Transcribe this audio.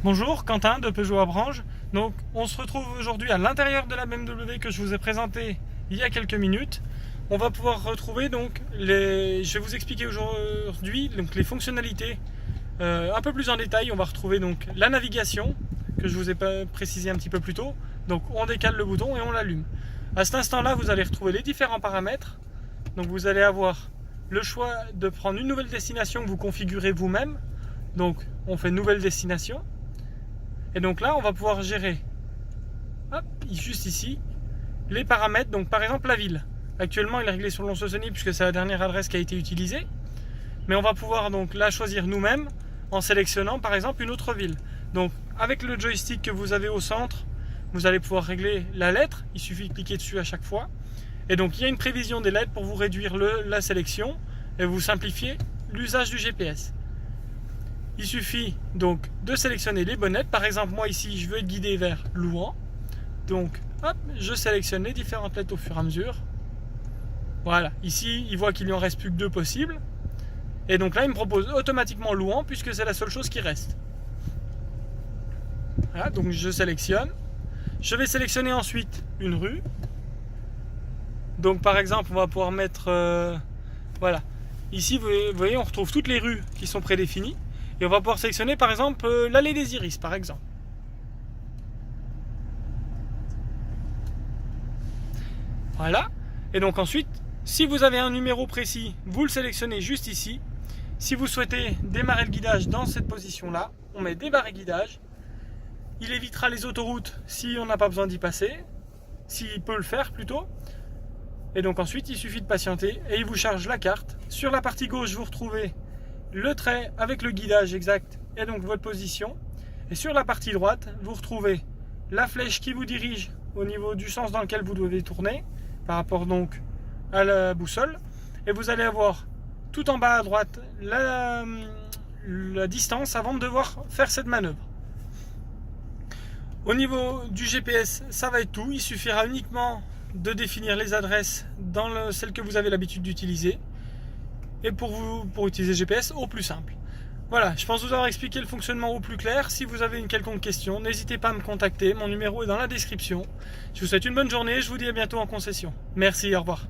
Bonjour, Quentin de Peugeot Abranges. Donc, on se retrouve aujourd'hui à l'intérieur de la BMW que je vous ai présentée il y a quelques minutes. On va pouvoir retrouver donc je vais vous expliquer aujourd'hui donc les fonctionnalités un peu plus en détail. On va retrouver donc la navigation que je vous ai précisé un petit peu plus tôt. Donc, on décale le bouton et on l'allume. À cet instant-là, vous allez retrouver les différents paramètres. Donc, vous allez avoir le choix de prendre une nouvelle destination que vous configurez vous-même. Donc, on fait nouvelle destination. Et donc là, on va pouvoir gérer, hop, juste ici, les paramètres. Donc par exemple, la ville. Actuellement, il est réglé sur Lons-Saunier puisque c'est la dernière adresse qui a été utilisée. Mais on va pouvoir donc la choisir nous-mêmes en sélectionnant par exemple une autre ville. Donc avec le joystick que vous avez au centre, vous allez pouvoir régler la lettre. Il suffit de cliquer dessus à chaque fois. Et donc il y a une prévision des lettres pour vous réduire la sélection et vous simplifier l'usage du GPS. Il suffit donc de sélectionner les bonnes lettres. Par exemple, moi ici, je veux être guidé vers Louhans. Donc, hop, je sélectionne les différentes lettres au fur et à mesure. Voilà, ici, il voit qu'il n'y en reste plus que 2 possibles. Et donc là, il me propose automatiquement Louhans puisque c'est la seule chose qui reste. Voilà, donc je sélectionne. Je vais sélectionner ensuite une rue. Donc par exemple, on va pouvoir mettre... voilà. Ici, vous voyez, on retrouve toutes les rues qui sont prédéfinies. Et on va pouvoir sélectionner par exemple l'allée des Iris par exemple. Voilà. Et donc ensuite, si vous avez un numéro précis, vous le sélectionnez juste ici. Si vous souhaitez démarrer le guidage dans cette position-là, on met démarrer guidage. Il évitera les autoroutes si on n'a pas besoin d'y passer. S'il peut le faire plutôt. Et donc ensuite, il suffit de patienter et il vous charge la carte. Sur la partie gauche, vous retrouvez le trait avec le guidage exact et donc votre position. Et sur la partie droite, vous retrouvez la flèche qui vous dirige au niveau du sens dans lequel vous devez tourner par rapport donc à la boussole. Et vous allez avoir tout en bas à droite la distance avant de devoir faire cette manœuvre. Au niveau du GPS, ça va être tout. Il suffira uniquement de définir les adresses dans celles que vous avez l'habitude d'utiliser. Et pour utiliser GPS au plus simple. Voilà, je pense vous avoir expliqué le fonctionnement au plus clair. Si vous avez une quelconque question, n'hésitez pas à me contacter. Mon numéro est dans la description. Je vous souhaite une bonne journée. Je vous dis à bientôt en concession. Merci, au revoir.